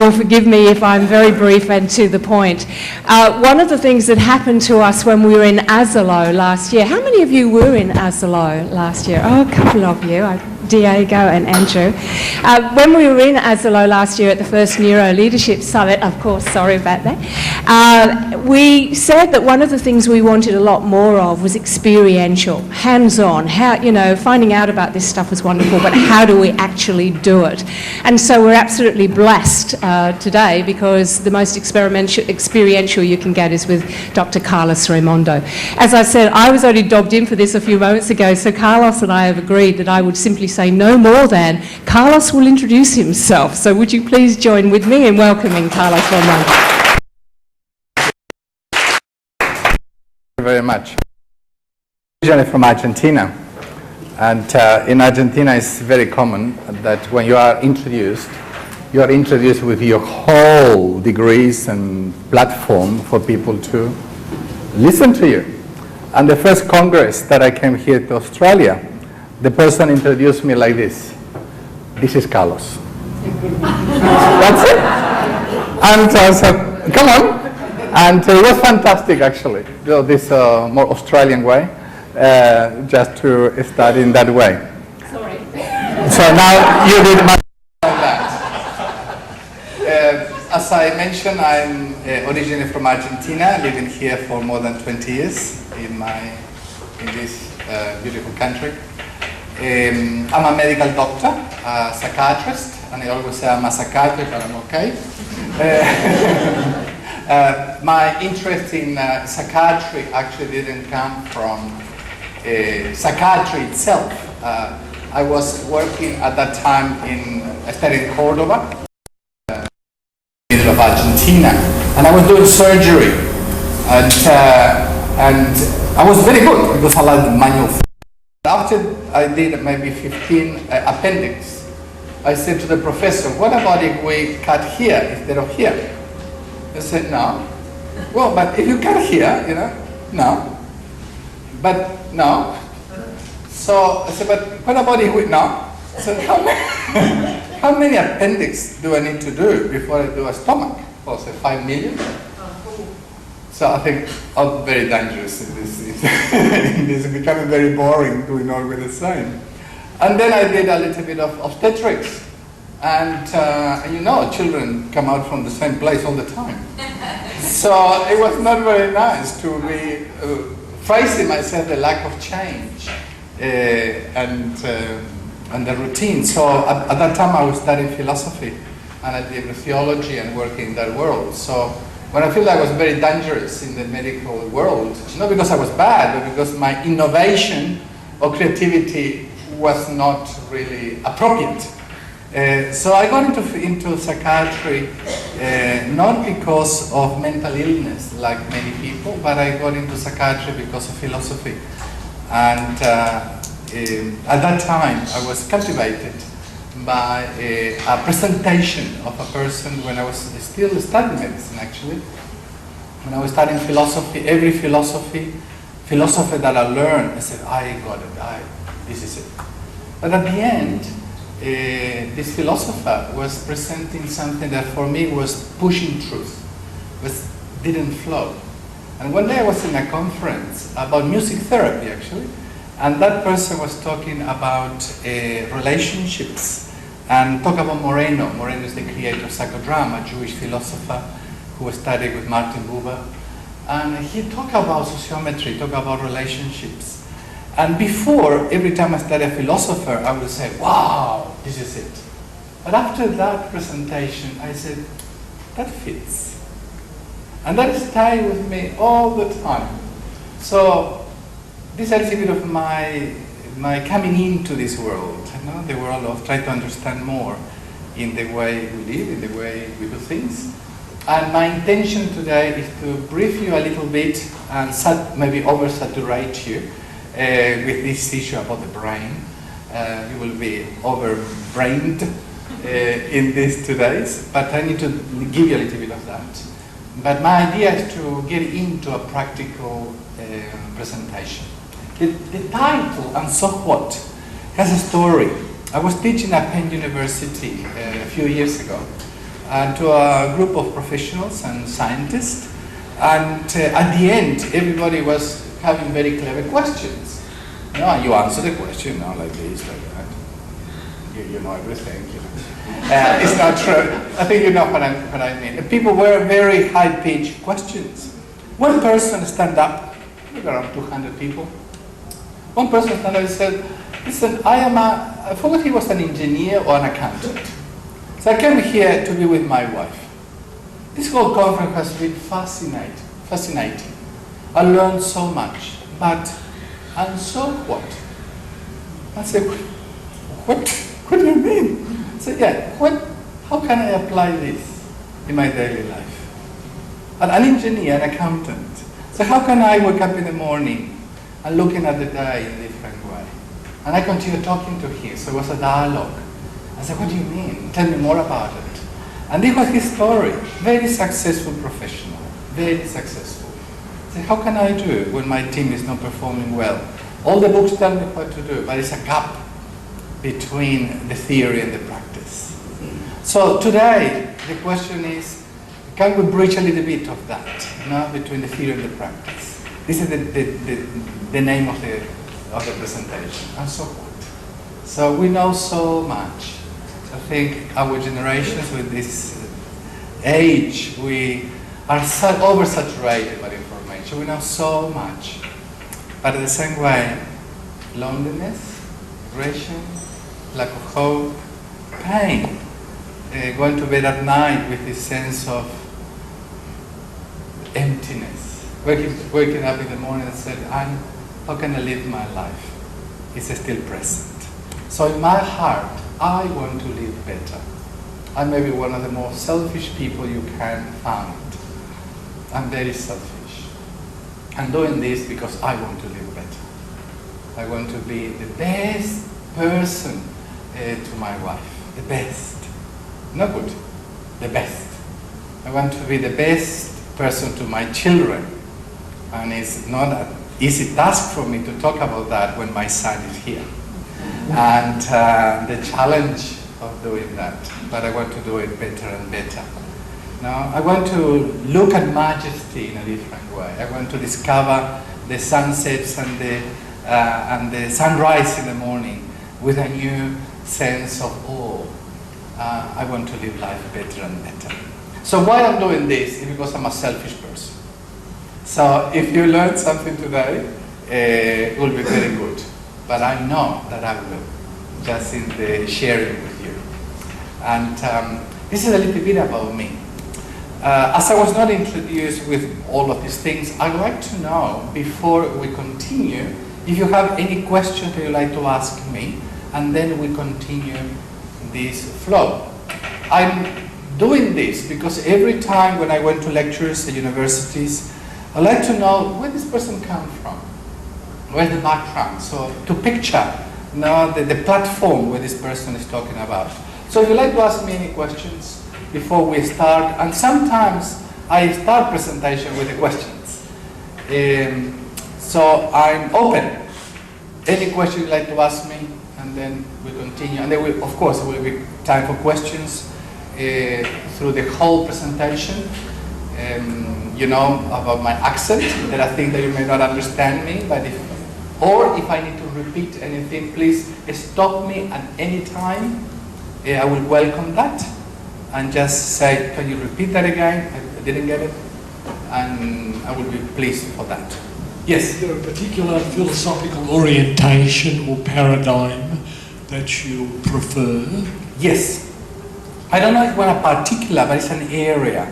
will forgive me if I'm very brief and to the point. One of the things that happened to us when we were in Asolo last year, how many of you were in Asolo last year? Oh, a couple of you. Diego and Andrew. When we were in Asolo last year at the first Neuroleadership Summit, of course, sorry about that, we said that one of the things we wanted a lot more of was experiential, hands-on. How, you know, finding out about this stuff was wonderful, but how do we actually do it? And so we're absolutely blessed today because the most experiential you can get is with Dr. Carlos Raimundo. As I said, I was only dobbed in for this a few moments ago, so Carlos and I have agreed that I would simply say no more than Carlos will introduce himself. So would you please join with me in welcoming Carlos Raimundo. Thank you very much. Originally from Argentina, and in Argentina it's very common that when you are introduced with your whole degrees and platform for people to listen to you. And the first Congress that I came here to Australia, the person introduced me like this. This is Carlos. That's it. And I said, come on. And it was fantastic, actually, this more Australian way, just to start in that way. Sorry. So now you did much on that. As I mentioned, I'm originally from Argentina, living here for more than 20 years in this beautiful country. I'm a medical doctor, a psychiatrist, and I always say I'm a psychiatrist, but I'm okay. My interest in psychiatry actually didn't come from psychiatry itself. I was working at that time I studied in Cordoba, middle of Argentina, and I was doing surgery, and I was very good because I liked manual. After I did maybe 15 appendix, I said to the professor, what about if we cut here instead of here? He said, no. Well, but if you cut here, you know, no. But no. So I said, but what about if we, no? So how many appendix do I need to do before I do a stomach? Well, say 5 million. So I think I'm very dangerous in this. It's becoming very boring doing always the same. And then I did a little bit of obstetrics. And you know, children come out from the same place all the time. So it was not very nice to be facing myself the lack of change and the routine. So at that time I was studying philosophy and I did theology and working in that world. So when I feel like I was very dangerous in the medical world, not because I was bad, but because my innovation or creativity was not really appropriate. So I got into psychiatry not because of mental illness like many people, but I got into psychiatry because of philosophy. And at that time I was captivated by a presentation of a person when I was still studying medicine, actually. When I was studying philosophy, every philosophy that I learned, I said, I got it, this is it. But at the end, this philosopher was presenting something that for me was pushing truth, didn't flow. And one day I was in a conference about music therapy, actually, and that person was talking about relationships and talk about Mourinho. Mourinho is the creator of psychodrama, a Jewish philosopher who studied with Martin Buber. And he talked about sociometry, talked about relationships. And before, every time I studied a philosopher, I would say, wow, this is it. But after that presentation, I said, that fits. And that stayed with me all the time. So this is a little bit of my coming into this world, you know, the world of trying to understand more in the way we live, in the way we do things. And my intention today is to brief you a little bit and maybe oversaturate you with this issue about the brain. You will be over-brained in these 2 days, but I need to give you a little bit of that. But my idea is to get into a practical presentation. The title, And So What, has a story. I was teaching at Penn University a few years ago, to a group of professionals and scientists. And at the end, everybody was having very clever questions. You know, and you answer the question, you know, like this, like that. You know everything. You know. It's not true. I think you know what I mean. And people were very high-pitched questions. One person stand up, around 200 people. One person stand up and said, listen, I forgot he was an engineer or an accountant. So I came here to be with my wife. This whole conference has been fascinating. I learned so much, and so what? I said, what do you mean? I said, yeah, how can I apply this in my daily life? An engineer, an accountant. So how can I wake up in the morning and looking at the day in a different way? And I continued talking to him, so it was a dialogue. I said, what do you mean? Tell me more about it. And this was his story. Very successful professional, very successful. I said, how can I do it when my team is not performing well? All the books tell me what to do, but there's a gap between the theory and the practice. So today, the question is, can we bridge a little bit of that, you know, between the theory and the practice? This is the name of the presentation, and so what? So we know so much. I think our generations with this age, we are oversaturated by information. We know so much. But in the same way, loneliness, aggression, lack of hope, pain, going to bed at night with this sense of emptiness, waking up in the morning and saying, how can I live my life? It's still present. So in my heart, I want to live better. I may be one of the most selfish people you can find. I'm very selfish. I'm doing this because I want to live better. I want to be the best person to my wife. The best. Not good. The best. I want to be the best person to my children. And it's not an easy task for me to talk about that when my son is here. And the challenge of doing that, but I want to do it better and better. Now, I want to look at majesty in a different way. I want to discover the sunsets and the sunrise in the morning with a new sense of awe. I want to live life better and better. So why I'm doing this is because I'm a selfish person. So if you learned something today, it will be very good. But I know that I will, just in the sharing with you. And this is a little bit about me. As I was not introduced with all of these things, I'd like to know, before we continue, if you have any questions that you'd like to ask me, and then we continue this flow. I'm doing this because every time when I went to lectures at universities, I'd like to know where this person comes from. Where's the background? So to picture the platform where this person is talking about. So if you'd like to ask me any questions before we start, and sometimes I start presentation with the questions. So I'm open. Any question you'd like to ask me, and then we continue. And then of course there will be time for questions through the whole presentation. You know, about my accent, that I think that you may not understand me, but if I need to repeat anything, please stop me at any time. I will welcome that, and just say, can you repeat that again? I didn't get it, and I will be pleased for that. Yes? Is there a particular philosophical orientation or paradigm that you prefer? Yes. I don't know if one particular, but it's an area.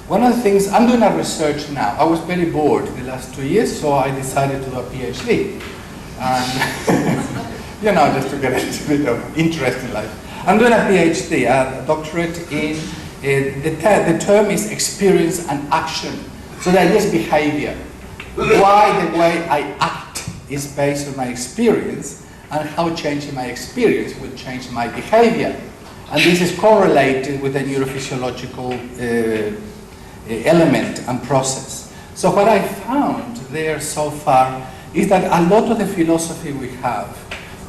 One of the things, I'm doing a research now. I was very bored the last 2 years, so I decided to do a PhD. And, you know, just to get a little bit of interest in life. I'm doing a PhD, a doctorate in, the term is experience and action. So that is behavior. Why the way I act is based on my experience, and how changing my experience will change my behavior. And this is correlated with the neurophysiological element and process. So what I found there so far is that a lot of the philosophy we have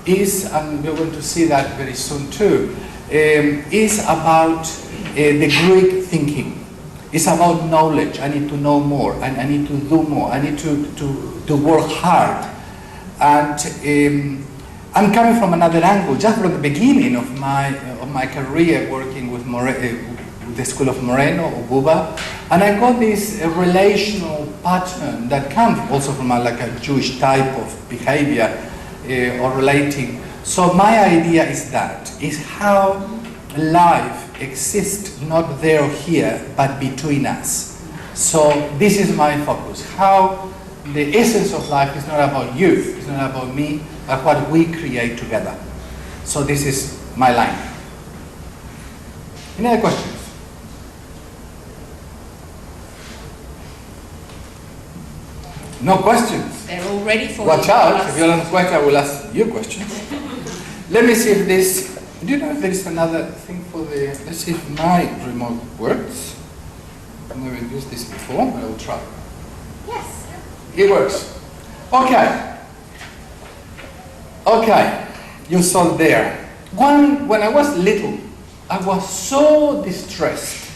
is, and we're going to see that very soon too, is about the Greek thinking. It's about knowledge. I need to know more. I need to do more. I need to work hard. And I'm coming from another angle, just from the beginning of my career working with the school of Mourinho or Buba, and I got this relational pattern that comes also from a Jewish type of behavior or relating. So my idea is how life exists not there or here, but between us. So this is my focus, how the essence of life is not about you, it's not about me, but what we create together. So this is my line. Any other questions? No questions? They're all ready for Watch you. out, if you don't have a question, I will ask you questions. Let me see if this, do you know if there is another thing for the, let's see if my remote works. I've never used this before, but I'll try. Yes. It works. Okay. Okay, you saw there. When I was little, I was so distressed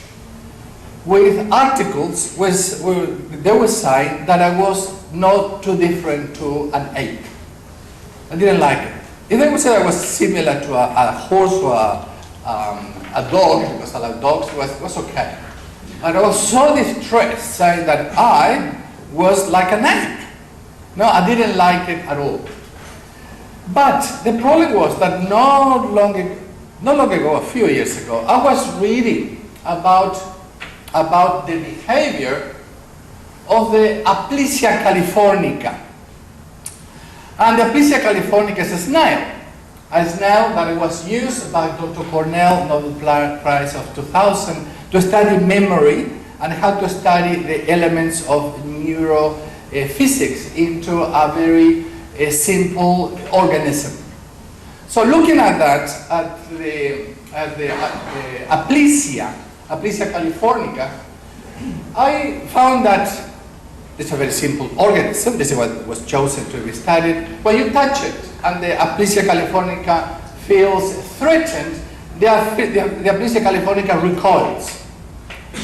with articles where they were saying that I was not too different to an ape. I didn't like it. If they would say I was similar to a horse or a dog, because I love dogs, it was okay. But I was so distressed saying that I was like an ape. No, I didn't like it at all. But the problem was that not long ago, a few years ago, I was reading about the behavior of the Aplisia californica. And the Aplisia californica is a snail that was used by Dr. Cornell, Nobel Prize of 2000, to study memory and how to study the elements of neurophysics into a very simple organism. So looking at that, at the Aplisia californica, I found that it's a very simple organism. This is what was chosen to be studied. When you touch it and the Aplisia californica feels threatened, the Aplisia californica recoils.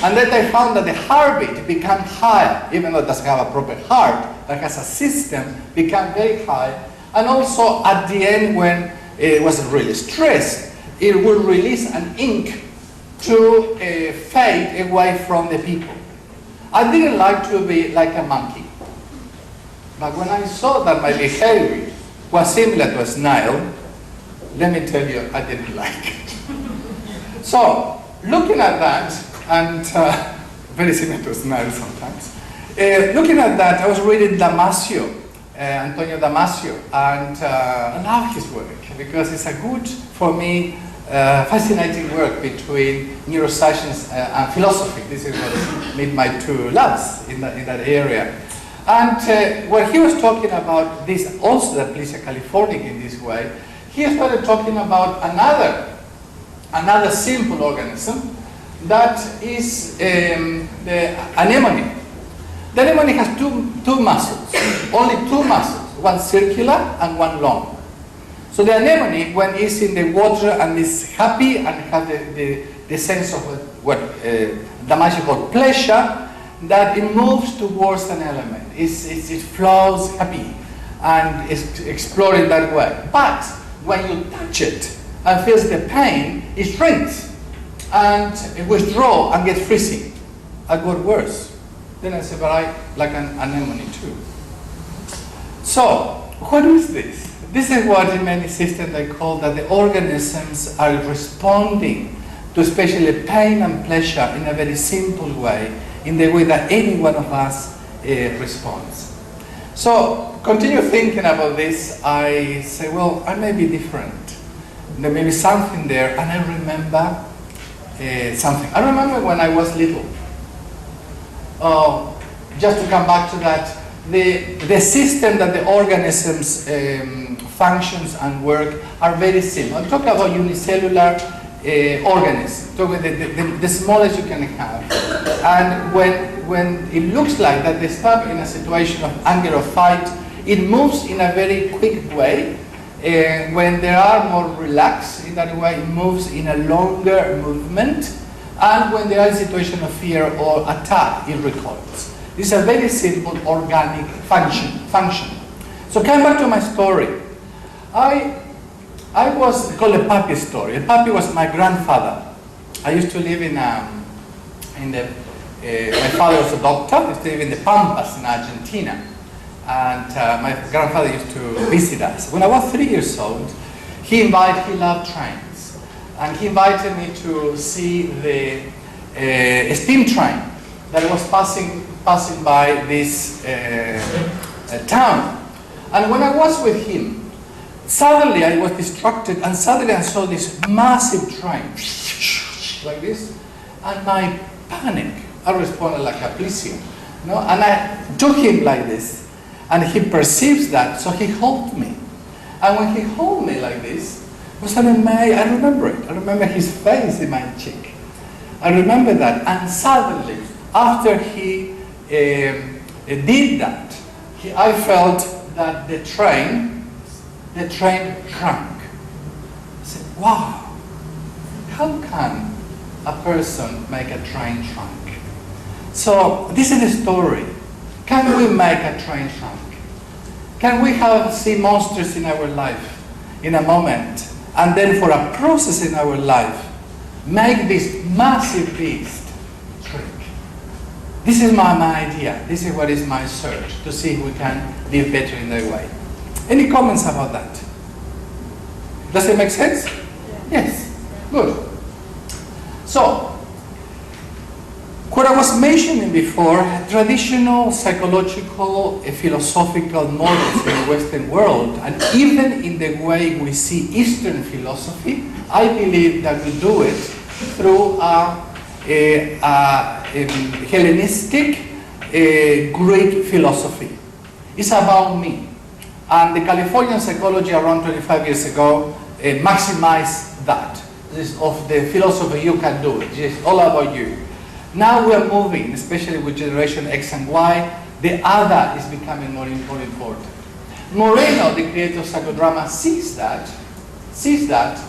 And then I found that the heartbeat becomes higher, even though it doesn't have a proper heart, but has a system, become very high. And also at the end, when it was really stressed, it will release an ink to fade away from the people. I didn't like to be like a monkey. But when I saw that my behavior was similar to a snail, let me tell you, I didn't like it. So, looking at that, and very similar to a snail sometimes, looking at that, I was reading Damasio, Antonio Damasio, and I love his work because it's a good, for me, fascinating work between neuroscience and philosophy. This is what made my two loves in that area. And when he was talking about this, also the Aplisia californica in this way, he started talking about another simple organism that is the anemone. The anemone has two muscles, only two muscles, one circular and one long. So the anemone, when it's in the water and is happy and has the sense of what Damasio called pleasure, that it moves towards an element. It flows happy and is exploring that way. But when you touch it and feels the pain, it shrinks and it withdraws and gets freezing. I got worse. Then I said, but I like an anemone too. So, what is this? This is what in many systems they call that the organisms are responding to especially pain and pleasure in a very simple way, in the way that any one of us responds. So, continue thinking about this. I say, well, I may be different. There may be something there, and I remember something. I remember when I was little. Just to come back to that, the system that the organisms functions and work are very similar. I'm talking about unicellular organisms, the smallest you can have. And when it looks like that they stop in a situation of anger or fight, it moves in a very quick way When they are more relaxed in that way, it moves in a longer movement. And when they are in a situation of fear or attack, it recoils. This is a very simple organic function. So coming back to my story, I was called a puppy story. A puppy was my grandfather. I used to live my father was a doctor. I used to live in the Pampas in Argentina. And my grandfather used to visit us. When I was 3 years old, he loved trains. And he invited me to see the steam train that was passing by this town. And when I was with him, suddenly I was distracted, and suddenly I saw this massive train, like this, and my panic, I responded like Aplisia, and I took him like this, and he perceives that, so he held me. And when he held me like this, I remember it. I remember his face in my cheek. I remember that, and suddenly, after he did that, I felt that the train shrunk. I said, wow, how can a person make a train shrunk? So this is the story. Can we make a train shrunk? Can we see monsters in our life in a moment, and then for a process in our life, make this massive beast shrink? This is my idea. This is what is my search, to see if we can live better in that way. Any comments about that? Does it make sense? Yes. Good. So, what I was mentioning before, traditional psychological, philosophical models in the Western world, and even in the way we see Eastern philosophy, I believe that we do it through a Hellenistic Greek philosophy. It's about me. And the Californian psychology around 25 years ago maximized that. This of the philosophy, you can do it. It's all about you. Now we're moving, especially with generation X and Y, the other is becoming more important. Mourinho, the creator of psychodrama, sees that,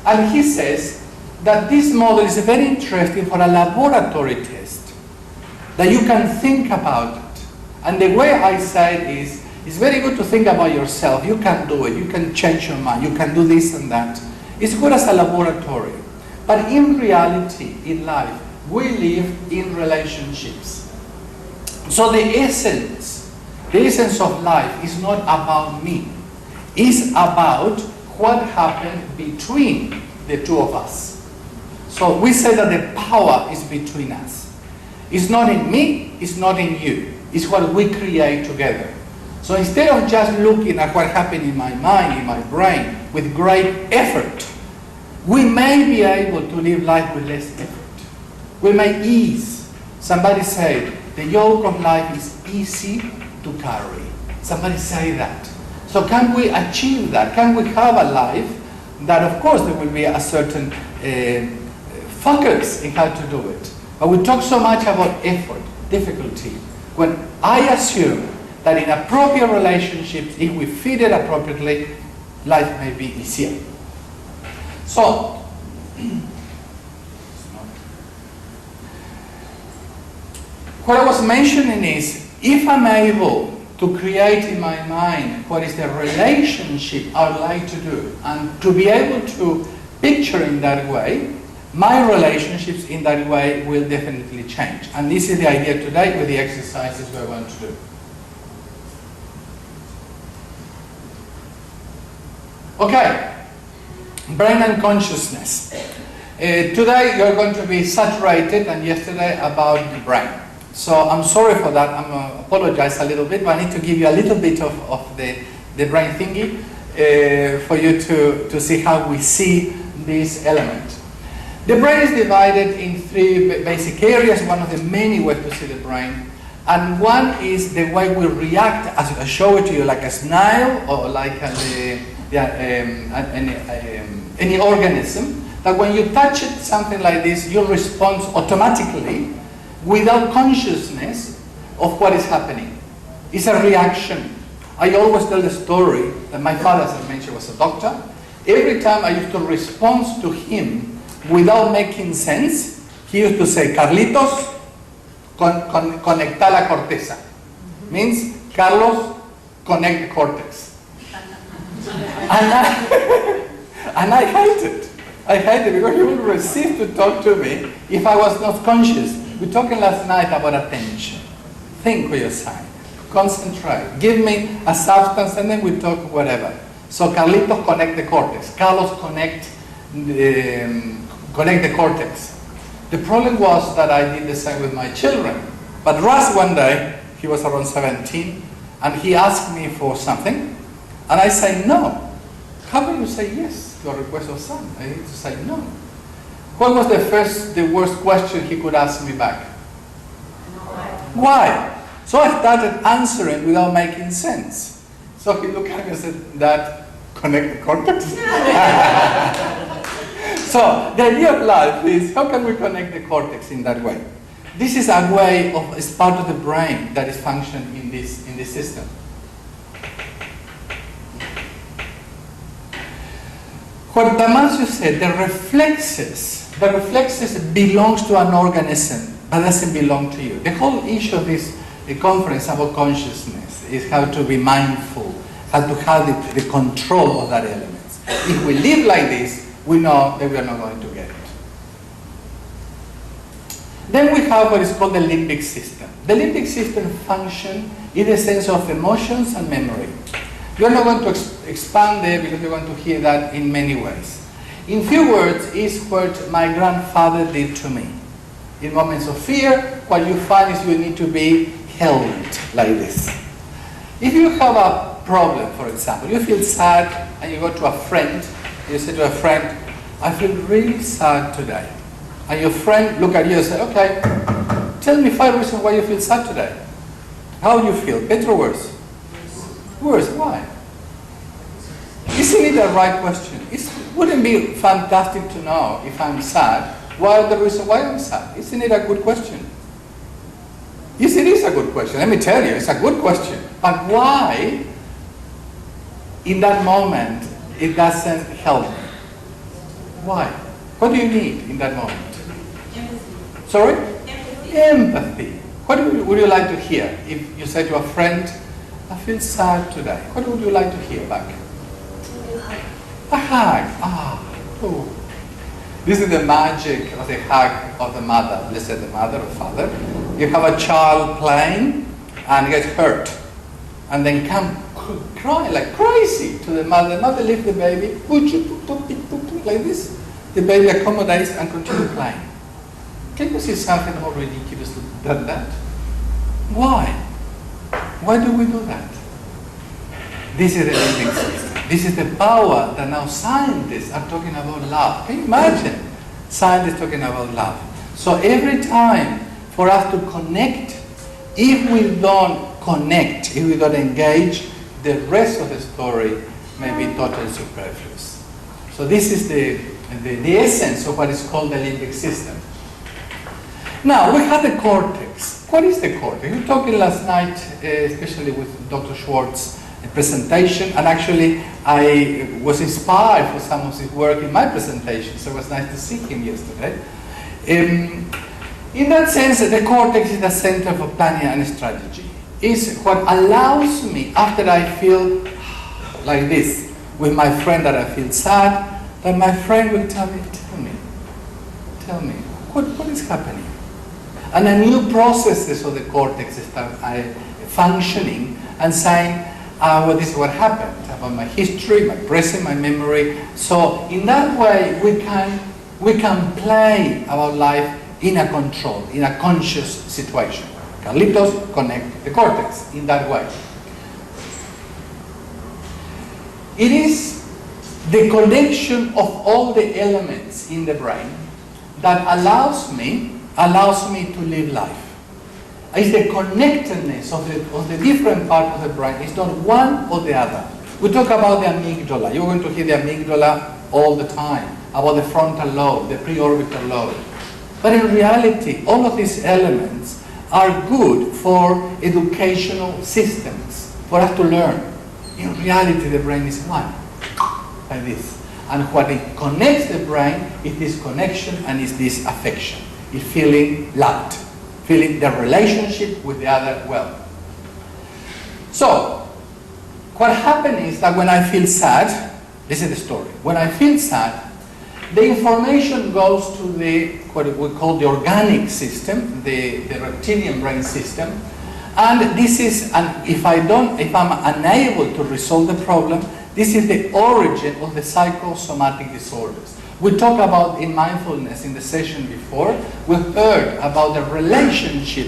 and he says that this model is very interesting for a laboratory test, that you can think about it. And the way I say it is, it's very good to think about yourself. You can do it. You can change your mind. You can do this and that. It's good as a laboratory. But in reality, in life, we live in relationships. So the essence of life is not about me. It's about what happened between the two of us. So we say that the power is between us. It's not in me, it's not in you. It's what we create together. So instead of just looking at what happened in my mind, in my brain, with great effort, we may be able to live life with less effort. We may ease. Somebody said, the yoke of life is easy to carry. Somebody say that. So can we achieve that? Can we have a life that, of course, there will be a certain focus in how to do it. But we talk so much about effort, difficulty. When I assume that in appropriate relationships, if we feed it appropriately, life may be easier. So, what I was mentioning is, if I'm able to create in my mind what is the relationship I would like to do, and to be able to picture in that way, my relationships in that way will definitely change. And this is the idea today with the exercises we're going to do. Okay, brain and consciousness. Today you're going to be saturated, and yesterday about the brain. So I'm sorry for that, I apologize a little bit, but I need to give you a little bit of the brain thingy for you to see how we see this element. The brain is divided in three basic areas, one of the many ways to see the brain. And one is the way we react, as I show it to you, like a snail or like any organism, that when you touch it, something like this, you respond automatically without consciousness of what is happening. It's a reaction. I always tell the story that my father, as I mentioned, was a doctor. Every time I used to respond to him without making sense, he used to say, Carlitos, conecta la corteza. Means, Carlos, connect the cortex. And I hate it. I hate it because he would resist to talk to me if I was not conscious. We were talking last night about attention. Think with your side. Concentrate. Give me a substance and then we talk whatever. So Carlitos connect the cortex. Carlos connect the cortex. The problem was that I did the same with my children. But Russ one day, he was around 17, and he asked me for something, and I say no. How can you say yes to a request of son? I need to say no. What was the worst question he could ask me back? Why? So I started answering without making sense. So he looked at me and said, Dad, connect the cortex. So the idea of life is, how can we connect the cortex in that way? This is a way of, it's part of the brain that is functioning in this system. What Damasio said, the reflexes belongs to an organism, but doesn't belong to you. The whole issue of this conference about consciousness is how to be mindful, how to have the control of that element. If we live like this, we know that we are not going to get it. Then we have what is called the limbic system. The limbic system function in the sense of emotions and memory. We are not going to expand there because you're going to hear that in many ways. In few words, is what my grandfather did to me. In moments of fear, what you find is you need to be held like this. If you have a problem, for example, you feel sad and you go to a friend, you say to a friend, I feel really sad today. And your friend look at you and say, okay, tell me 5 reasons why you feel sad today. How do you feel? Better or worse? Worse. Why? Isn't it a right question? Wouldn't it be fantastic to know if I'm sad? What are the reasons why I'm sad? Isn't it a good question? Yes, it is a good question. Let me tell you, it's a good question. But why, in that moment, it doesn't help me? Why? What do you need in that moment? Empathy. Sorry? Empathy. What would you like to hear? If you say to a friend, I feel sad today. What would you like to hear back? A hug. Oh. This is the magic of the hug of the mother. Let's say the mother or father. You have a child playing and gets hurt. And then come cry like crazy to the mother. Mother lift the baby, like this. The baby accommodates and continues playing. Can you see something more ridiculous than that? Why? Why do we do that? This is the living system. This is the power that now scientists are talking about love. Can you imagine? Scientists talking about love. So every time for us to connect, if we don't connect, if we don't engage, the rest of the story may be totally superfluous. So this is the essence of what is called the limbic system. Now, we have the cortex. What is the cortex? We were talking last night, especially with Dr. Schwartz's presentation, and actually I was inspired for some of his work in my presentation, so it was nice to see him yesterday. In that sense, the cortex is the center for planning and strategy. It's what allows me, after I feel like this, with my friend that I feel sad, that my friend will tell me, what is happening? And a new processes of the cortex start functioning and saying, well, this is what happened, about my history, my present, my memory. So in that way, we can play about life in a control, in a conscious situation. Carlitos connect the cortex in that way. It is the connection of all the elements in the brain that allows me to live life. It's the connectedness of the different parts of the brain. It's not one or the other. We talk about the amygdala. You're going to hear the amygdala all the time, about the frontal lobe, the preorbital lobe. But in reality, all of these elements are good for educational systems. for us to learn. In reality, the brain is one, like this. And what it connects the brain is this connection and is this affection. It's feeling loved, feeling the relationship with the other well. So, what happens is that when I feel sad, this is the story. When I feel sad, the information goes to the, what we call the organic system, the reptilian brain system. And this is, if I'm unable to resolve the problem, this is the origin of the psychosomatic disorders. We talked about in mindfulness in the session before, we heard about the relationship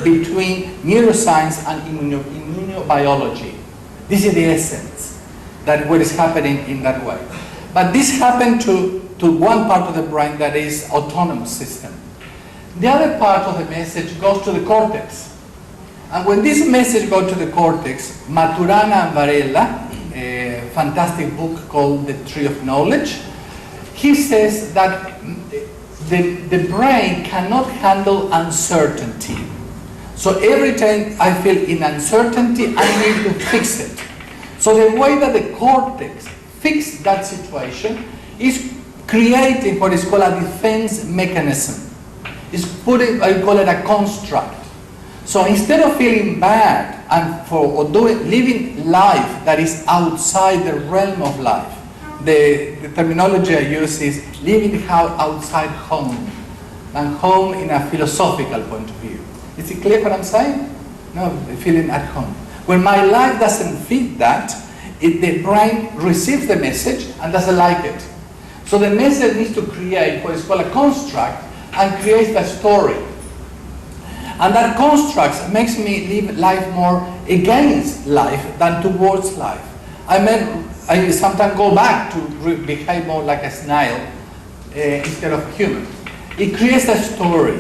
between neuroscience and immunobiology. This is the essence, that what is happening in that way. But this happened to one part of the brain that is autonomous system. The other part of the message goes to the cortex. And when this message goes to the cortex, Maturana and Varela, a fantastic book called The Tree of Knowledge, he says that the brain cannot handle uncertainty. So every time I feel in uncertainty, I need to fix it. So the way that the cortex fixes that situation is creating what is called a defense mechanism. It's putting, I call it a construct. So instead of feeling bad and living life that is outside the realm of life, the terminology I use is living outside home, and home in a philosophical point of view. Is it clear what I'm saying? No, feeling at home. When my life doesn't fit that, the brain receives the message and doesn't like it. So the message needs to create what is called a construct and creates a story. And that construct makes me live life more against life than towards life. I sometimes go back to behave more like a snail instead of a human. It creates a story.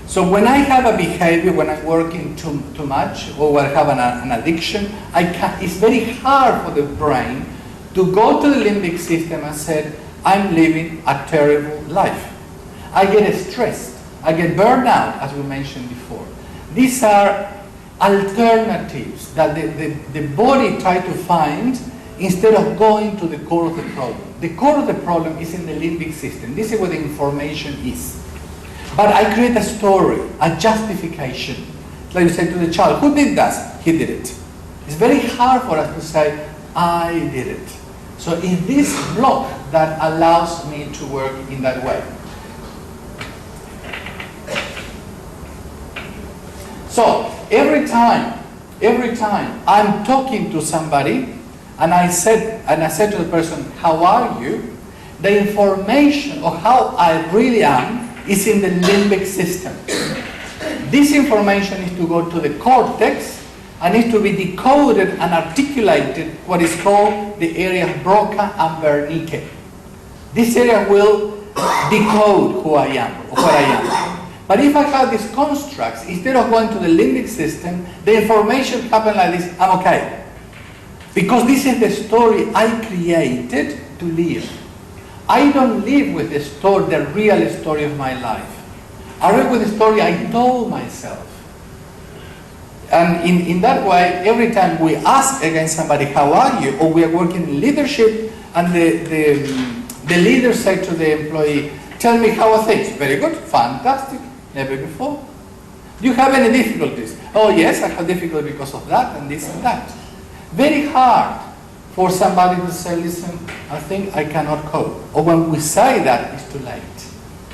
So when I have a behavior, when I'm working too much, or when I have an addiction, it's very hard for the brain to go to the limbic system and say, I'm living a terrible life. I get stressed. I get burned out, as we mentioned before. These are alternatives that the body tries to find instead of going to the core of the problem. The core of the problem is in the limbic system. This is where the information is. But I create a story, a justification. Like you say to the child, who did that? He did it. It's very hard for us to say, I did it. So it's this block that allows me to work in that way. So every time I'm talking to somebody and I said to the person, how are you? The information of how I really am is in the limbic system. This information needs to go to the cortex and needs to be decoded and articulated, what is called the area of Broca and Vernicke. This area will decode who I am, or what I am. But if I have these constructs, instead of going to the limbic system, the information happens like this, I'm okay. Because this is the story I created to live. I don't live with the story, the real story of my life. I live with the story I told myself. And in that way, every time we ask against somebody, how are you? Or we are working in leadership, and the leader said to the employee, tell me how are things? Very good, fantastic, never before. Do you have any difficulties? Oh yes, I have difficulty because of that and this and that. Very hard for somebody to say, listen, I think I cannot cope. Or when we say that, it's too late.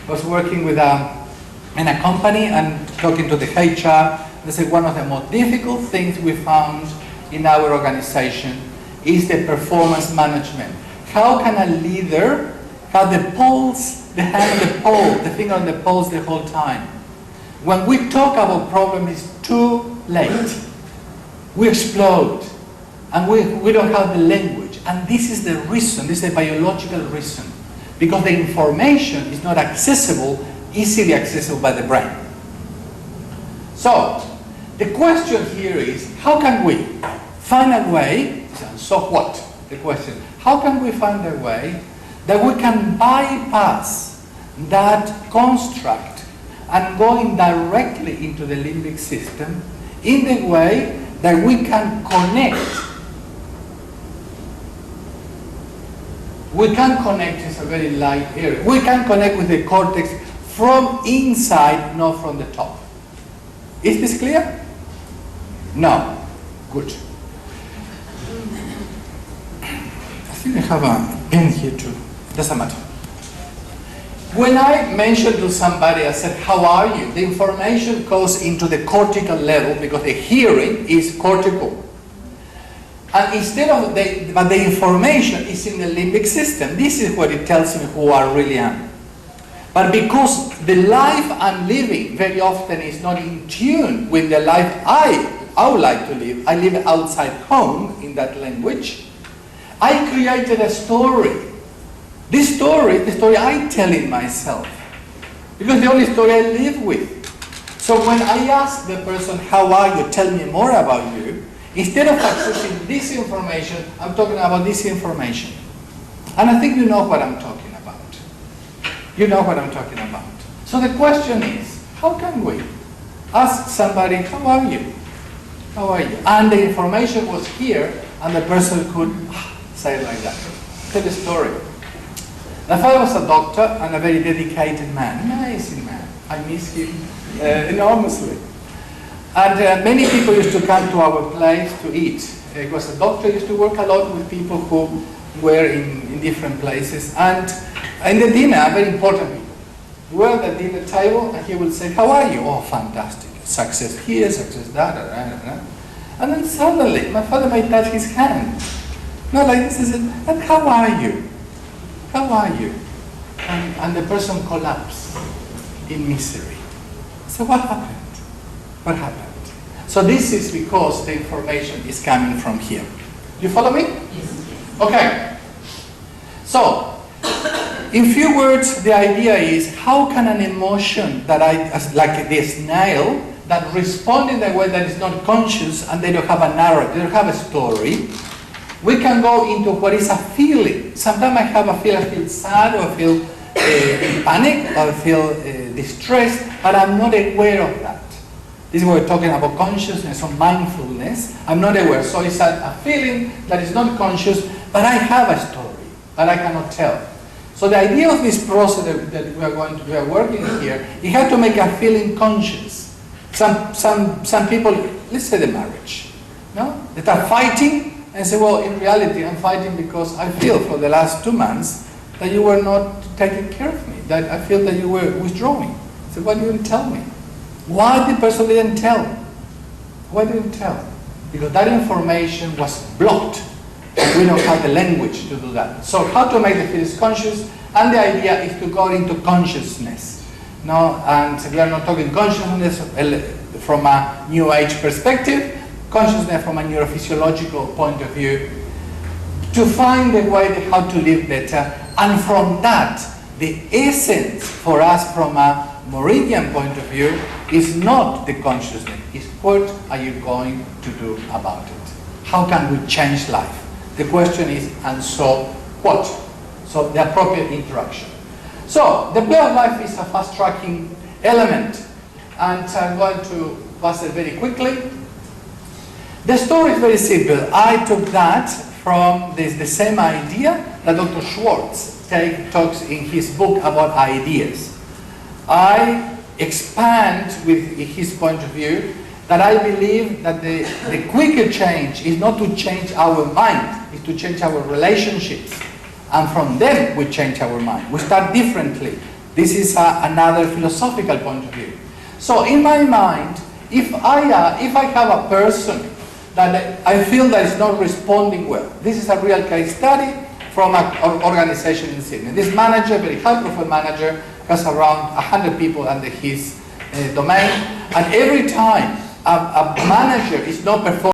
I was working with in a company and talking to the HR. They said one of the most difficult things we found in our organization is the performance management. How can a leader have the pulse, the hand on the pulse, the finger on the pulse the whole time? When we talk about problems, it's too late. We explode. And we don't have the language. And this is the reason, this is a biological reason. Because the information is not easily accessible by the brain. So, the question here is, how can we find a way, so what? The question, how can we find a way that we can bypass that construct and going directly into the limbic system in the way that we can connect. We can connect, it's a very light area. We can connect with the cortex from inside, not from the top. Is this clear? No. Good. I think I have a pen here too. Doesn't matter. When I mentioned to somebody, I said, how are you? The information goes into the cortical level because the hearing is cortical. And instead of but the information is in the limbic system. This is what it tells me who I really am. But because the life I'm living very often is not in tune with the life I would like to live, I live outside home in that language, I created a story. This story, the story I tell in myself. Because the only story I live with. So when I ask the person, how are you, tell me more about you, instead of accessing this information, I'm talking about this information. And I think you know what I'm talking about. You know what I'm talking about. So the question is, how can we ask somebody, how are you? How are you? And the information was here, and the person could say it like that. Tell the story. My father was a doctor and a very dedicated man, amazing man. I miss him enormously. And many people used to come to our place to eat. He was a doctor, used to work a lot with people who were in different places. And in the dinner, very important people, we were at the dinner table and he would say, how are you? Oh, fantastic. Success here, success there. And then suddenly, my father might touch his hand. Not like this, is it? And how are you? How are you? And the person collapsed in misery. So what happened? What happened? So this is because the information is coming from here. Do you follow me? Yes. Okay. So, in few words, the idea is how can an emotion that like this snail, that respond in a way that is not conscious and they don't have a narrative, they don't have a story, we can go into what is a feeling. Sometimes I have a feeling, I feel sad, or I feel panic, or I feel distressed, but I'm not aware of that. This is what we're talking about, consciousness or mindfulness. I'm not aware. So it's a feeling that is not conscious, but I have a story, but I cannot tell. So the idea of this process that we are working here, you have to make a feeling conscious. Some people, let's say the marriage, no? That are fighting and say, well, in reality, I'm fighting because I feel for the last 2 months that you were not taking care of me, that I feel that you were withdrawing. So why didn't you tell me? Why the person didn't tell? Why didn't tell? Because that information was blocked. And we don't have the language to do that. So how to make the feelings conscious? And the idea is to go into consciousness. No, and we are not talking consciousness from a New Age perspective, consciousness from a neurophysiological point of view, to find a way how to live better. And from that, the essence for us from a Mourinho point of view is not the consciousness, it's what are you going to do about it? How can we change life? The question is, and so what? So the appropriate interaction. So the play of life is a fast-tracking element, and I'm going to pass it very quickly. The story is very simple. I took that from the same idea that Dr. Schwartz talks in his book about ideas. I expand with his point of view that I believe that the quicker change is not to change our mind, it's to change our relationships. And from them we change our mind. We start differently. This is another philosophical point of view. So in my mind, if I have a person that I feel that is not responding well, this is a real case study from an organization in Sydney. This manager, very high-profile manager, has around 100 people under his domain, and every time a manager is not performing